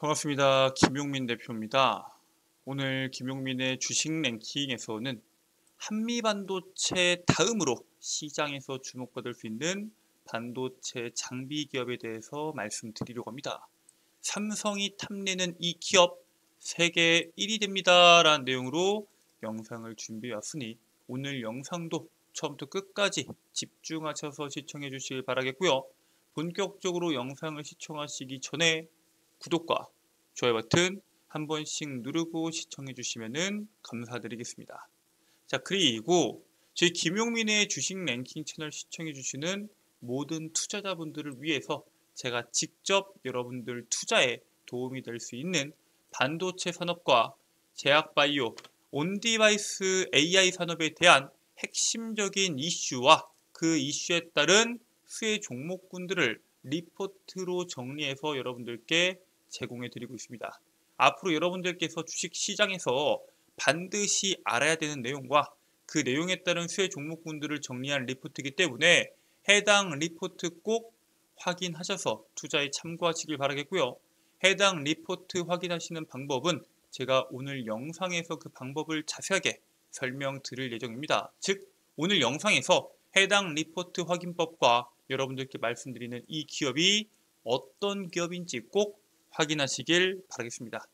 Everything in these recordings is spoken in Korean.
반갑습니다. 김용민 대표입니다. 오늘 김용민의 주식 랭킹에서는 한미반도체 다음으로 시장에서 주목받을 수 있는 반도체 장비 기업에 대해서 말씀드리려고 합니다. 삼성이 탐내는 이 기업 세계 1위 됩니다 라는 내용으로 영상을 준비해 왔으니 오늘 영상도 처음부터 끝까지 집중하셔서 시청해 주시길 바라겠고요. 본격적으로 영상을 시청하시기 전에 구독과 좋아요 버튼 한 번씩 누르고 시청해 주시면 감사드리겠습니다. 자, 그리고 저희 김용민의 주식 랭킹 채널 시청해 주시는 모든 투자자분들을 위해서 제가 직접 여러분들 투자에 도움이 될 수 있는 반도체 산업과 제약바이오, 온디바이스 AI 산업에 대한 핵심적인 이슈와 그 이슈에 따른 수혜 종목군들을 리포트로 정리해서 여러분들께 제공해 드리고 있습니다. 앞으로 여러분들께서 주식시장에서 반드시 알아야 되는 내용과 그 내용에 따른 수혜 종목군들을 정리한 리포트이기 때문에 해당 리포트 꼭 확인하셔서 투자에 참고하시길 바라겠고요. 해당 리포트 확인하시는 방법은 제가 오늘 영상에서 그 방법을 자세하게 설명드릴 예정입니다. 즉 오늘 영상에서 해당 리포트 확인법과 여러분들께 말씀드리는 이 기업이 어떤 기업인지 꼭 확인하시길 바라겠습니다.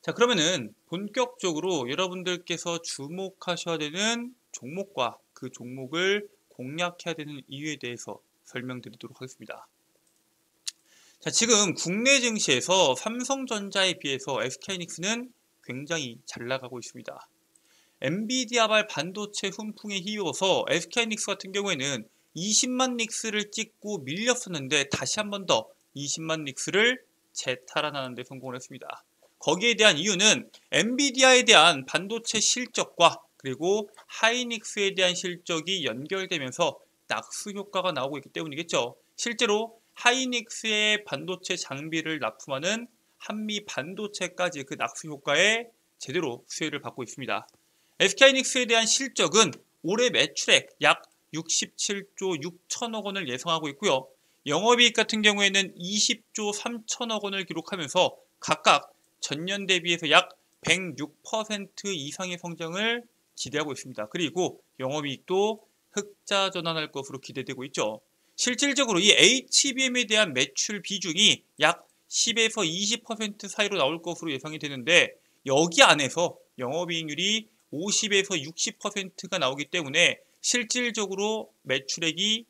자, 그러면은 본격적으로 여러분들께서 주목하셔야 되는 종목과 그 종목을 공략해야 되는 이유에 대해서 설명드리도록 하겠습니다. 자, 지금 국내 증시에서 삼성전자에 비해서 SK하이닉스는 굉장히 잘 나가고 있습니다. 엔비디아발 반도체 훈풍에 힘입어서 SK하이닉스 같은 경우에는 20만 닉스를 찍고 밀렸었는데 다시 한 번 더 20만 닉스를 재탈환하는 데 성공을 했습니다. 거기에 대한 이유는 엔비디아에 대한 반도체 실적과 그리고 하이닉스에 대한 실적이 연결되면서 낙수 효과가 나오고 있기 때문이겠죠. 실제로 하이닉스의 반도체 장비를 납품하는 한미 반도체까지 그 낙수 효과에 제대로 수혜를 받고 있습니다. SK하이닉스에 대한 실적은 올해 매출액 약 67조 6천억 원을 예상하고 있고요. 영업이익 같은 경우에는 20조 3천억 원을 기록하면서 각각 전년 대비해서 약 106% 이상의 성장을 기대하고 있습니다. 그리고 영업이익도 흑자 전환할 것으로 기대되고 있죠. 실질적으로 이 HBM에 대한 매출 비중이 약 10에서 20% 사이로 나올 것으로 예상이 되는데 여기 안에서 영업이익률이 50에서 60%가 나오기 때문에 실질적으로 매출액이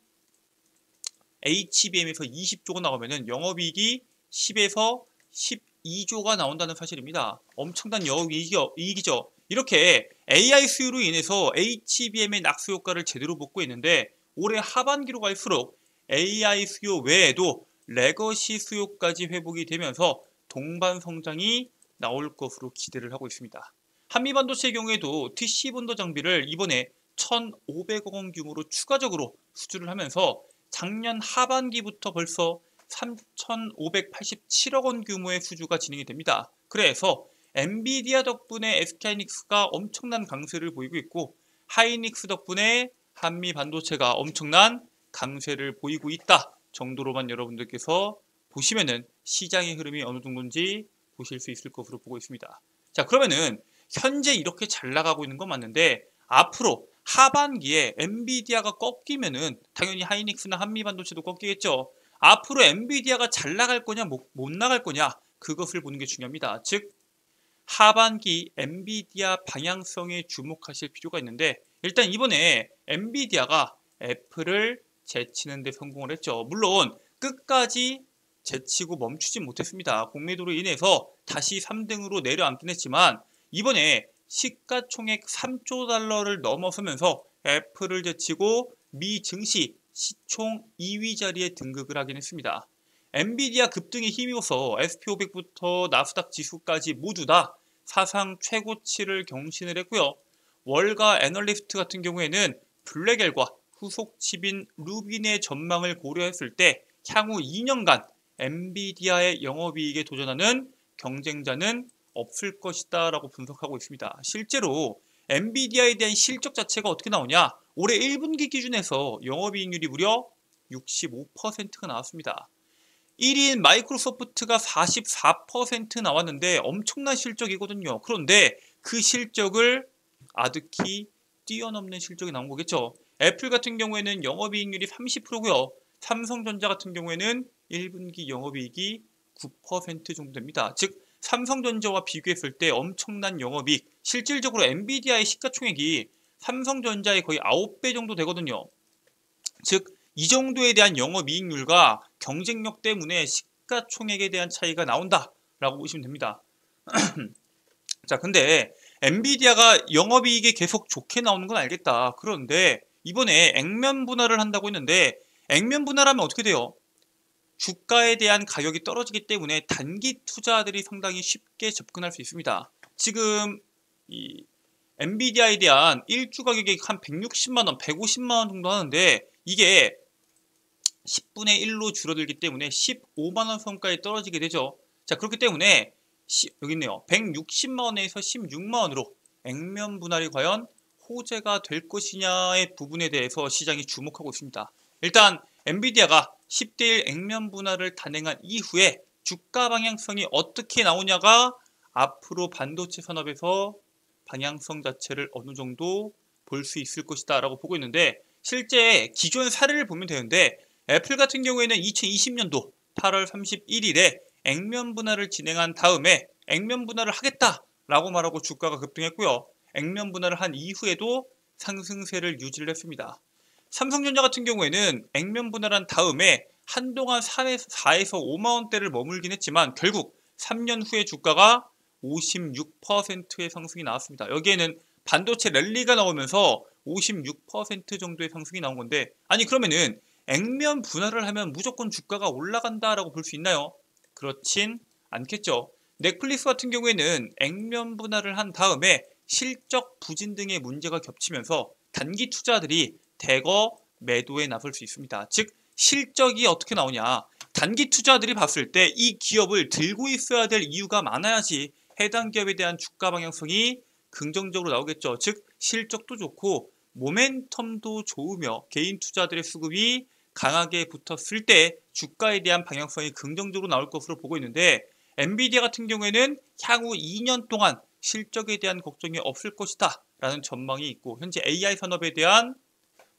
HBM에서 20조가 나오면 영업이익이 10에서 12조가 나온다는 사실입니다. 엄청난 영업이익이죠. 이렇게 AI 수요로 인해서 HBM의 낙수 효과를 제대로 먹고 있는데 올해 하반기로 갈수록 AI 수요 외에도 레거시 수요까지 회복이 되면서 동반 성장이 나올 것으로 기대를 하고 있습니다. 한미반도체의 경우에도 TC본더 장비를 이번에 1,500억 원 규모로 추가적으로 수주를 하면서 작년 하반기부터 벌써 3,587억 원 규모의 수주가 진행이 됩니다. 그래서 엔비디아 덕분에 SK하이닉스가 엄청난 강세를 보이고 있고 하이닉스 덕분에 한미 반도체가 엄청난 강세를 보이고 있다 정도로만 여러분들께서 보시면은 시장의 흐름이 어느 정도인지 보실 수 있을 것으로 보고 있습니다. 자, 그러면은 현재 이렇게 잘 나가고 있는 건 맞는데 앞으로 하반기에 엔비디아가 꺾이면은 당연히 하이닉스나 한미반도체도 꺾이겠죠. 앞으로 엔비디아가 잘 나갈 거냐 못 나갈 거냐 그것을 보는 게 중요합니다. 즉 하반기 엔비디아 방향성에 주목하실 필요가 있는데 일단 이번에 엔비디아가 애플을 제치는 데 성공을 했죠. 물론 끝까지 제치고 멈추지 못했습니다. 공매도로 인해서 다시 3등으로 내려앉긴 했지만 이번에 시가총액 3조 달러를 넘어서면서 애플을 제치고 미 증시 시총 2위 자리에 등극을 하긴 했습니다. 엔비디아 급등에 힘입어서 SP500부터 나스닥 지수까지 모두 다 사상 최고치를 경신을 했고요. 월가 애널리스트 같은 경우에는 블랙엘과 후속 칩인 루빈의 전망을 고려했을 때 향후 2년간 엔비디아의 영업이익에 도전하는 경쟁자는 없을 것이다 라고 분석하고 있습니다. 실제로 엔비디아에 대한 실적 자체가 어떻게 나오냐? 올해 1분기 기준에서 영업이익률이 무려 65%가 나왔습니다. 1인 마이크로소프트가 44% 나왔는데 엄청난 실적이거든요. 그런데 그 실적을 아득히 뛰어넘는 실적이 나온 거겠죠. 애플 같은 경우에는 영업이익률이 30%고요. 삼성전자 같은 경우에는 1분기 영업이익이 9% 정도 됩니다. 즉 삼성전자와 비교했을 때 엄청난 영업이익, 실질적으로 엔비디아의 시가총액이 삼성전자의 거의 9배 정도 되거든요. 즉 이 정도에 대한 영업이익률과 경쟁력 때문에 시가총액에 대한 차이가 나온다라고 보시면 됩니다. 자, 근데 엔비디아가 영업이익이 계속 좋게 나오는 건 알겠다. 그런데 이번에 액면 분할을 한다고 했는데 액면 분할하면 어떻게 돼요? 주가에 대한 가격이 떨어지기 때문에 단기 투자들이 상당히 쉽게 접근할 수 있습니다. 지금 이 엔비디아에 대한 일주 가격이 한 160만원, 150만원 정도 하는데 이게 10분의 1로 줄어들기 때문에 15만원 선까지 떨어지게 되죠. 자, 그렇기 때문에 여기 있네요. 160만원에서 16만원으로 액면 분할이 과연 호재가 될 것이냐의 부분에 대해서 시장이 주목하고 있습니다. 일단 엔비디아가 10대1 액면 분할을 단행한 이후에 주가 방향성이 어떻게 나오냐가 앞으로 반도체 산업에서 방향성 자체를 어느 정도 볼 수 있을 것이다 라고 보고 있는데, 실제 기존 사례를 보면 되는데 애플 같은 경우에는 2020년도 8월 31일에 액면 분할을 진행한 다음에 액면 분할을 하겠다라고 말하고 주가가 급등했고요. 액면 분할을 한 이후에도 상승세를 유지를 했습니다. 삼성전자 같은 경우에는 액면 분할한 다음에 한동안 4에서 5만원대를 머물긴 했지만 결국 3년 후에 주가가 56%의 상승이 나왔습니다. 여기에는 반도체 랠리가 나오면서 56% 정도의 상승이 나온 건데, 아니 그러면은 액면 분할을 하면 무조건 주가가 올라간다라고 볼 수 있나요? 그렇진 않겠죠. 넷플릭스 같은 경우에는 액면 분할을 한 다음에 실적 부진 등의 문제가 겹치면서 단기 투자들이 대거 매도에 나설 수 있습니다. 즉 실적이 어떻게 나오냐, 단기 투자들이 봤을 때 이 기업을 들고 있어야 될 이유가 많아야지 해당 기업에 대한 주가 방향성이 긍정적으로 나오겠죠. 즉 실적도 좋고 모멘텀도 좋으며 개인 투자들의 수급이 강하게 붙었을 때 주가에 대한 방향성이 긍정적으로 나올 것으로 보고 있는데, 엔비디아 같은 경우에는 향후 2년 동안 실적에 대한 걱정이 없을 것이다 라는 전망이 있고, 현재 AI 산업에 대한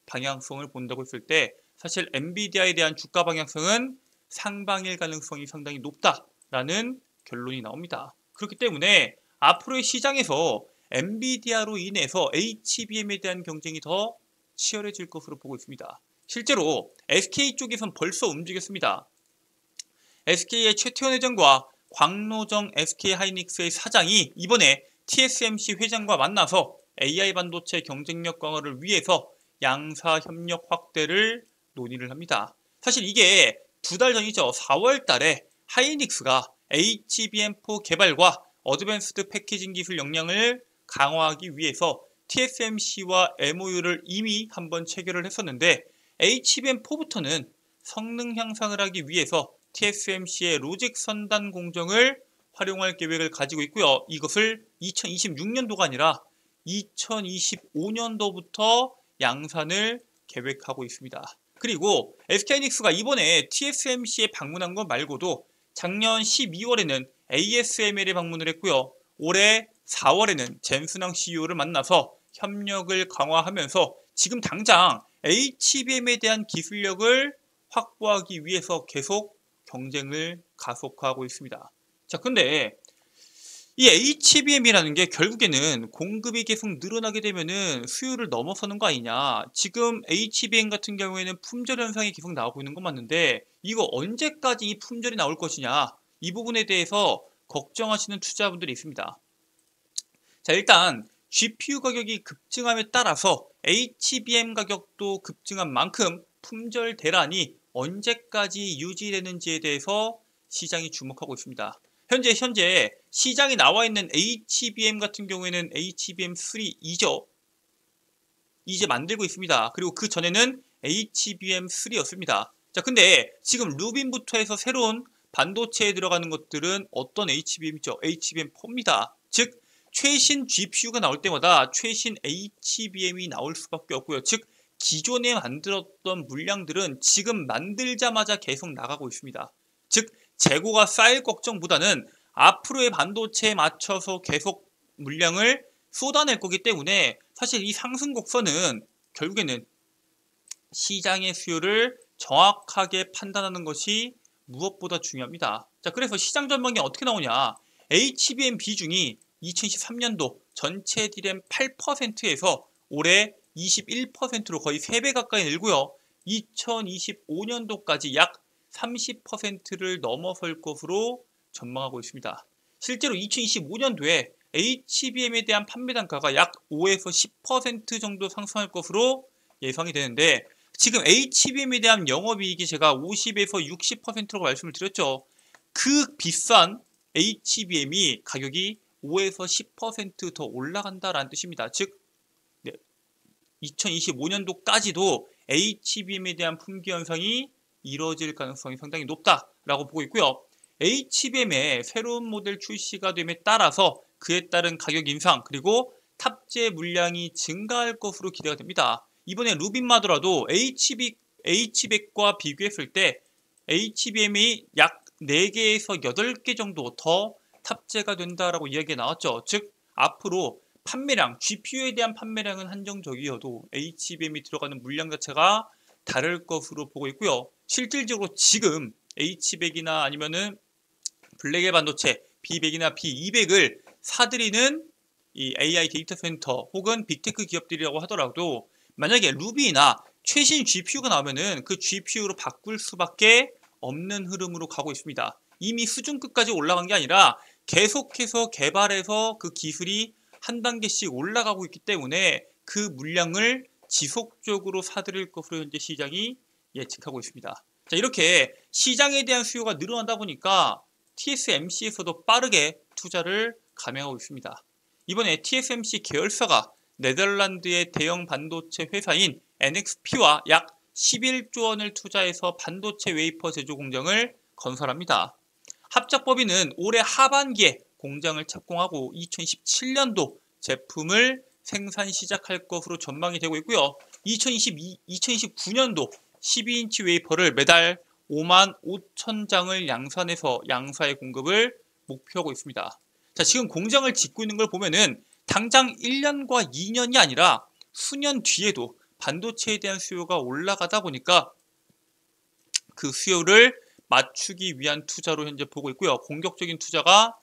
방향성을 본다고 했을 때 사실 엔비디아에 대한 주가 방향성은 상방일 가능성이 상당히 높다라는 결론이 나옵니다. 그렇기 때문에 앞으로의 시장에서 엔비디아로 인해서 HBM에 대한 경쟁이 더 치열해질 것으로 보고 있습니다. 실제로 SK 쪽에선 벌써 움직였습니다. SK의 최태원 회장과 광노정 SK하이닉스의 사장이 이번에 TSMC 회장과 만나서 AI 반도체 경쟁력 강화를 위해서 양사 협력 확대를 논의를 합니다. 사실 이게 2달 전이죠. 4월 달에 하이닉스가 HBM4 개발과 어드밴스드 패키징 기술 역량을 강화하기 위해서 TSMC와 MOU를 이미 한번 체결을 했었는데, HBM4부터는 성능 향상을 하기 위해서 TSMC의 로직 선단 공정을 활용할 계획을 가지고 있고요. 이것을 2026년도가 아니라 2025년도부터 양산을 계획하고 있습니다. 그리고 SK하이닉스가 이번에 TSMC에 방문한 것 말고도 작년 12월에는 ASML에 방문을 했고요. 올해 4월에는 젠슨왕 CEO를 만나서 협력을 강화하면서 지금 당장 HBM에 대한 기술력을 확보하기 위해서 계속 경쟁을 가속화하고 있습니다. 자, 근데 이 HBM이라는 게 결국에는 공급이 계속 늘어나게 되면은 수요를 넘어서는 거 아니냐. 지금 HBM 같은 경우에는 품절 현상이 계속 나오고 있는 건 맞는데 이거 언제까지 이 품절이 나올 것이냐, 이 부분에 대해서 걱정하시는 투자분들이 있습니다. 자, 일단 GPU 가격이 급증함에 따라서 HBM 가격도 급증한 만큼 품절 대란이 언제까지 유지되는지에 대해서 시장이 주목하고 있습니다. 현재 시장에 나와 있는 HBM 같은 경우에는 HBM3이죠. 이제 만들고 있습니다. 그리고 그 전에는 HBM3였습니다. 자, 근데 지금 루빈부터 해서 새로운 반도체에 들어가는 것들은 어떤 HBM이죠? HBM4입니다. 즉 최신 GPU가 나올 때마다 최신 HBM이 나올 수밖에 없고요. 즉 기존에 만들었던 물량들은 지금 만들자마자 계속 나가고 있습니다. 즉 재고가 쌓일 걱정보다는 앞으로의 반도체에 맞춰서 계속 물량을 쏟아낼 거기 때문에 사실 이 상승 곡선은 결국에는 시장의 수요를 정확하게 판단하는 것이 무엇보다 중요합니다. 자, 그래서 시장 전망이 어떻게 나오냐? HBM 비중이 2023년도 전체 DRAM 8%에서 올해 21%로 거의 3배 가까이 늘고요. 2025년도까지 약 30%를 넘어설 것으로 전망하고 있습니다. 실제로 2025년도에 HBM에 대한 판매 단가가 약 5에서 10% 정도 상승할 것으로 예상이 되는데 지금 HBM에 대한 영업이익이 제가 50에서 60%라고 말씀을 드렸죠. 그 비싼 HBM이 가격이 5에서 10% 더 올라간다라는 뜻입니다. 즉 2025년도까지도 HBM에 대한 품귀 현상이 이루어질 가능성이 상당히 높다라고 보고 있고요. HBM의 새로운 모델 출시가 됨에 따라서 그에 따른 가격 인상 그리고 탑재 물량이 증가할 것으로 기대가 됩니다. 이번에 루빈마더라도 H백과 비교했을 때 HBM이 약 4개에서 8개 정도 더 탑재가 된다라고 이야기가 나왔죠. 즉 앞으로 판매량, GPU에 대한 판매량은 한정적이어도 HBM이 들어가는 물량 자체가 다를 것으로 보고 있고요. 실질적으로 지금 H백이나 아니면은 블랙의 반도체 B100이나 B200을 사들이는 이 AI 데이터 센터 혹은 빅테크 기업들이라고 하더라도 만약에 루비나 최신 GPU가 나오면은 그 GPU로 바꿀 수밖에 없는 흐름으로 가고 있습니다. 이미 수준급까지 올라간 게 아니라 계속해서 개발해서 그 기술이 한 단계씩 올라가고 있기 때문에 그 물량을 지속적으로 사들일 것으로 현재 시장이 예측하고 있습니다. 자, 이렇게 시장에 대한 수요가 늘어나다 보니까 TSMC에서도 빠르게 투자를 감행하고 있습니다. 이번에 TSMC 계열사가 네덜란드의 대형 반도체 회사인 NXP와 약 11조 원을 투자해서 반도체 웨이퍼 제조 공장을 건설합니다. 합작법인은 올해 하반기에 공장을 착공하고 2017년도 제품을 생산 시작할 것으로 전망이 되고 있고요. 2029년도 12인치 웨이퍼를 매달 5만 5천 장을 양산해서 양사의 공급을 목표하고 있습니다. 자, 지금 공장을 짓고 있는 걸 보면은 당장 1년과 2년이 아니라 수년 뒤에도 반도체에 대한 수요가 올라가다 보니까 그 수요를 맞추기 위한 투자로 현재 보고 있고요. 공격적인 투자가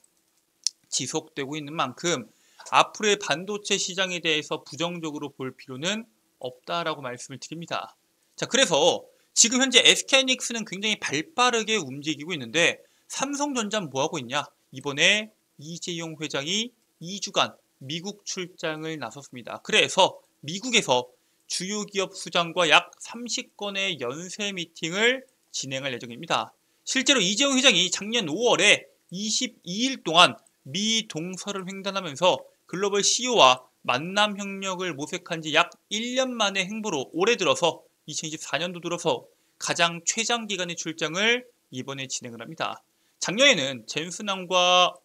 지속되고 있는 만큼 앞으로의 반도체 시장에 대해서 부정적으로 볼 필요는 없다라고 말씀을 드립니다. 자, 그래서 지금 현재 SK하이닉스는 굉장히 발빠르게 움직이고 있는데 삼성전자는 뭐하고 있냐? 이번에 이재용 회장이 2주간 미국 출장을 나섰습니다. 그래서 미국에서 주요 기업 수장과 약 30건의 연쇄 미팅을 진행할 예정입니다. 실제로 이재용 회장이 작년 5월에 22일 동안 미 동서를 횡단하면서 글로벌 CEO와 만남 협력을 모색한 지 약 1년 만의 행보로 올해 들어서 2024년도 들어서 가장 최장기간의 출장을 이번에 진행을 합니다. 작년에는 젠슨왕과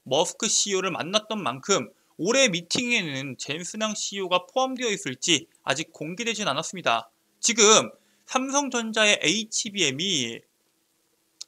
머스크 CEO를 만났던 만큼 올해 미팅에는 젠슨왕 CEO가 포함되어 있을지 아직 공개되진 않았습니다. 지금 삼성전자의 HBM이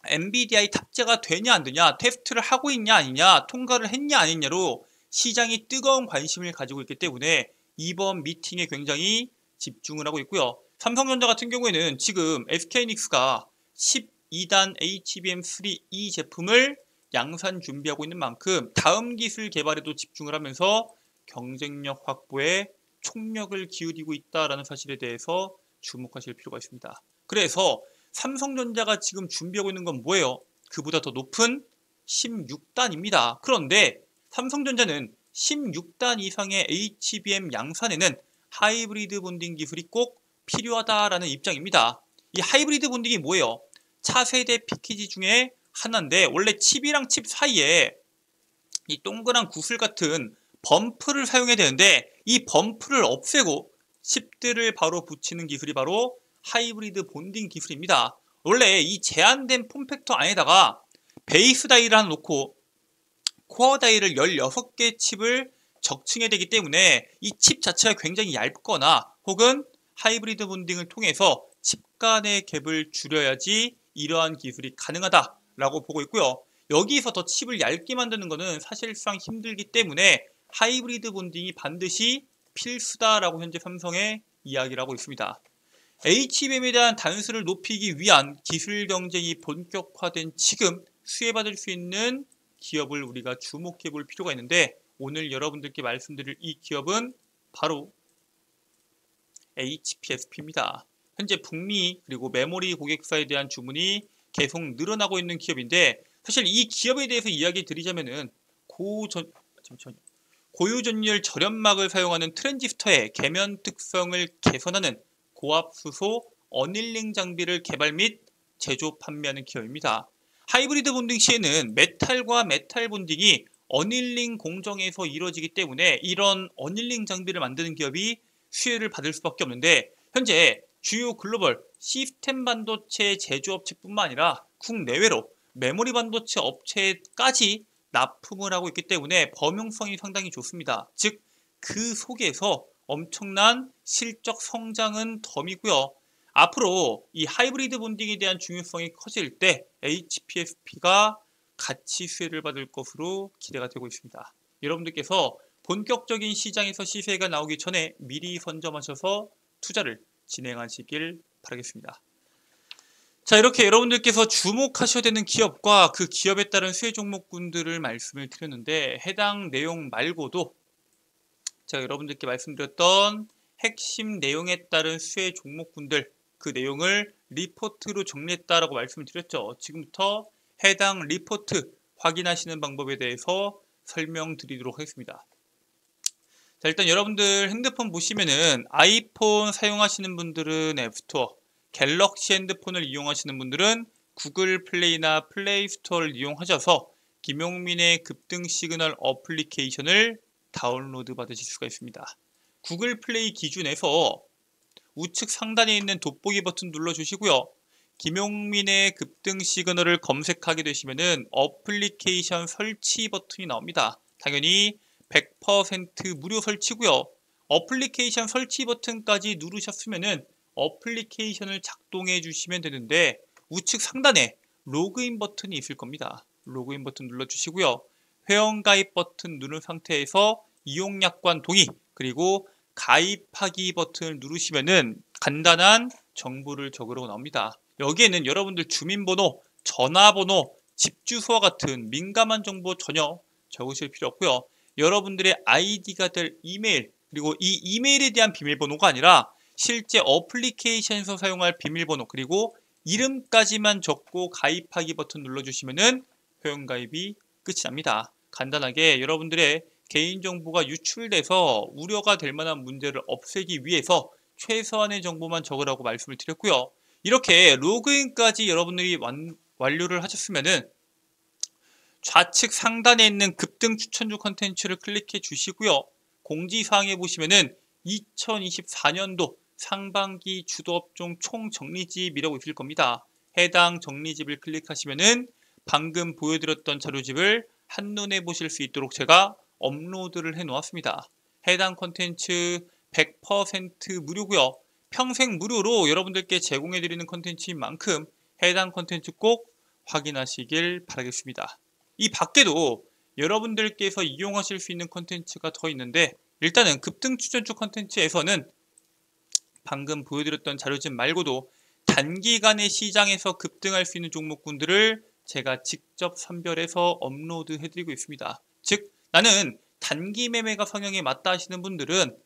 NVIDIA 탑재가 되냐 안 되냐, 테스트를 하고 있냐 아니냐, 통과를 했냐 아니냐로 시장이 뜨거운 관심을 가지고 있기 때문에 이번 미팅에 굉장히 집중을 하고 있고요. 삼성전자 같은 경우에는 지금 SK하이닉스가 12단 HBM3E 제품을 양산 준비하고 있는 만큼 다음 기술 개발에도 집중을 하면서 경쟁력 확보에 총력을 기울이고 있다는 사실에 대해서 주목하실 필요가 있습니다. 그래서 삼성전자가 지금 준비하고 있는 건 뭐예요? 그보다 더 높은 16단입니다. 그런데 삼성전자는 16단 이상의 HBM 양산에는 하이브리드 본딩 기술이 꼭 필요하다라는 입장입니다. 이 하이브리드 본딩이 뭐예요? 차세대 패키지 중에 하나인데 원래 칩이랑 칩 사이에 이 동그란 구슬 같은 범프를 사용해야 되는데 이 범프를 없애고 칩들을 바로 붙이는 기술이 바로 하이브리드 본딩 기술입니다. 원래 이 제한된 폼팩터 안에다가 베이스 다이를 하나 놓고 코어 다이를 16개 칩을 적층해야 되기 때문에 이 칩 자체가 굉장히 얇거나 혹은 하이브리드 본딩을 통해서 칩 간의 갭을 줄여야지 이러한 기술이 가능하다 라고 보고 있고요. 여기서 더 칩을 얇게 만드는 것은 사실상 힘들기 때문에 하이브리드 본딩이 반드시 필수다라고 현재 삼성의 이야기를 하고 있습니다. HBM에 대한 단수를 높이기 위한 기술 경쟁이 본격화된 지금 수혜받을 수 있는 기업을 우리가 주목해 볼 필요가 있는데, 오늘 여러분들께 말씀드릴 이 기업은 바로 HPSP입니다. 현재 북미 그리고 메모리 고객사에 대한 주문이 계속 늘어나고 있는 기업인데, 사실 이 기업에 대해서 이야기 드리자면은 고유전율 절연막을 사용하는 트랜지스터의 계면 특성을 개선하는 고압수소 어닐링 장비를 개발 및 제조 판매하는 기업입니다. 하이브리드 본딩 시에는 메탈과 메탈 본딩이 어닐링 공정에서 이루어지기 때문에 이런 어닐링 장비를 만드는 기업이 수혜를 받을 수밖에 없는데, 현재 주요 글로벌 시스템 반도체 제조업체뿐만 아니라 국내외로 메모리 반도체 업체까지 납품을 하고 있기 때문에 범용성이 상당히 좋습니다. 즉, 그 속에서 엄청난 실적 성장은 덤이고요. 앞으로 이 하이브리드 본딩에 대한 중요성이 커질 때 HPSP가 같이 수혜를 받을 것으로 기대가 되고 있습니다. 여러분들께서 본격적인 시장에서 시세가 나오기 전에 미리 선점하셔서 투자를 진행하시길 바라겠습니다. 자, 이렇게 여러분들께서 주목하셔야 되는 기업과 그 기업에 따른 수혜 종목군들을 말씀을 드렸는데, 해당 내용 말고도 제가 여러분들께 말씀드렸던 핵심 내용에 따른 수혜 종목군들, 그 내용을 리포트로 정리했다라고 말씀을 드렸죠. 지금부터 해당 리포트 확인하시는 방법에 대해서 설명드리도록 하겠습니다. 자, 일단 여러분들 핸드폰 보시면은 아이폰 사용하시는 분들은 앱스토어, 갤럭시 핸드폰을 이용하시는 분들은 구글 플레이나 플레이 스토어를 이용하셔서 김용민의 급등 시그널 어플리케이션을 다운로드 받으실 수가 있습니다. 구글 플레이 기준에서 우측 상단에 있는 돋보기 버튼 눌러주시고요. 김용민의 급등 시그널을 검색하게 되시면은 어플리케이션 설치 버튼이 나옵니다. 당연히 100% 무료 설치고요. 어플리케이션 설치 버튼까지 누르셨으면은 어플리케이션을 작동해 주시면 되는데, 우측 상단에 로그인 버튼이 있을 겁니다. 로그인 버튼 눌러주시고요. 회원가입 버튼 누른 상태에서 이용약관 동의 그리고 가입하기 버튼을 누르시면은 간단한 정보를 적으러 나옵니다. 여기에는 여러분들 주민번호, 전화번호, 집주소와 같은 민감한 정보 전혀 적으실 필요 없고요. 여러분들의 아이디가 될 이메일, 그리고 이 이메일에 대한 비밀번호가 아니라 실제 어플리케이션에서 사용할 비밀번호 그리고 이름까지만 적고 가입하기 버튼 눌러주시면은 회원가입이 끝이 납니다. 간단하게 여러분들의 개인정보가 유출돼서 우려가 될 만한 문제를 없애기 위해서 최소한의 정보만 적으라고 말씀을 드렸고요. 이렇게 로그인까지 여러분들이 완료를 하셨으면은 좌측 상단에 있는 급등 추천주 컨텐츠를 클릭해 주시고요. 공지사항에 보시면은 2024년도 상반기 주도업종 총정리집이라고 있을 겁니다. 해당 정리집을 클릭하시면은 방금 보여드렸던 자료집을 한눈에 보실 수 있도록 제가 업로드를 해 놓았습니다. 해당 컨텐츠 100% 무료고요. 평생 무료로 여러분들께 제공해 드리는 컨텐츠인 만큼 해당 컨텐츠 꼭 확인하시길 바라겠습니다. 이 밖에도 여러분들께서 이용하실 수 있는 컨텐츠가 더 있는데, 일단은 급등 추천주 컨텐츠에서는 방금 보여드렸던 자료집 말고도 단기간에 시장에서 급등할 수 있는 종목군들을 제가 직접 선별해서 업로드 해드리고 있습니다. 즉, 나는 단기 매매가 성향에 맞다 하시는 분들은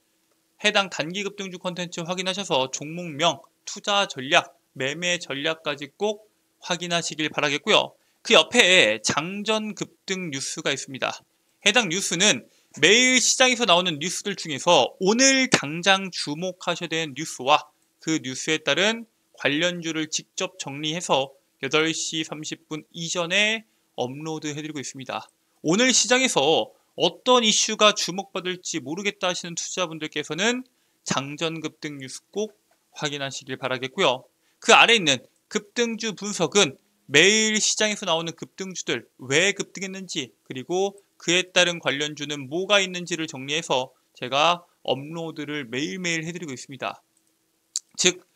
해당 단기 급등주 컨텐츠 확인하셔서 종목명, 투자 전략, 매매 전략까지 꼭 확인하시길 바라겠고요. 그 옆에 장전 급등 뉴스가 있습니다. 해당 뉴스는 매일 시장에서 나오는 뉴스들 중에서 오늘 당장 주목하셔야 되는 뉴스와 그 뉴스에 따른 관련주를 직접 정리해서 8시 30분 이전에 업로드 해드리고 있습니다. 오늘 시장에서 어떤 이슈가 주목받을지 모르겠다 하시는 투자분들께서는 장전 급등 뉴스 꼭 확인하시길 바라겠고요. 그 아래 있는 급등주 분석은 매일 시장에서 나오는 급등주들 왜 급등했는지 그리고 그에 따른 관련주는 뭐가 있는지를 정리해서 제가 업로드를 매일매일 해드리고 있습니다. 즉,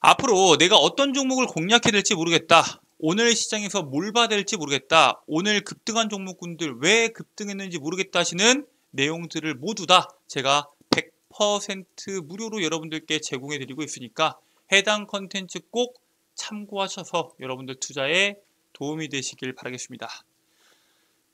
앞으로 내가 어떤 종목을 공략해야 될지 모르겠다. 오늘 시장에서 뭘 봐야 될지 모르겠다, 오늘 급등한 종목군들 왜 급등했는지 모르겠다 하시는 내용들을 모두 다 제가 100% 무료로 여러분들께 제공해 드리고 있으니까 해당 컨텐츠 꼭 참고하셔서 여러분들 투자에 도움이 되시길 바라겠습니다.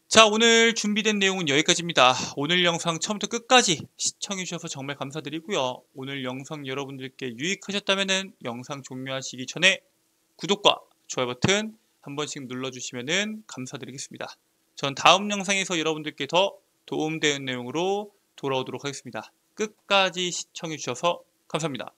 자, 오늘 준비된 내용은 여기까지입니다. 오늘 영상 처음부터 끝까지 시청해 주셔서 정말 감사드리고요. 오늘 영상 여러분들께 유익하셨다면 영상 종료하시기 전에 구독과 좋아요 버튼 한 번씩 눌러주시면 감사드리겠습니다. 전 다음 영상에서 여러분들께 더 도움되는 내용으로 돌아오도록 하겠습니다. 끝까지 시청해 주셔서 감사합니다.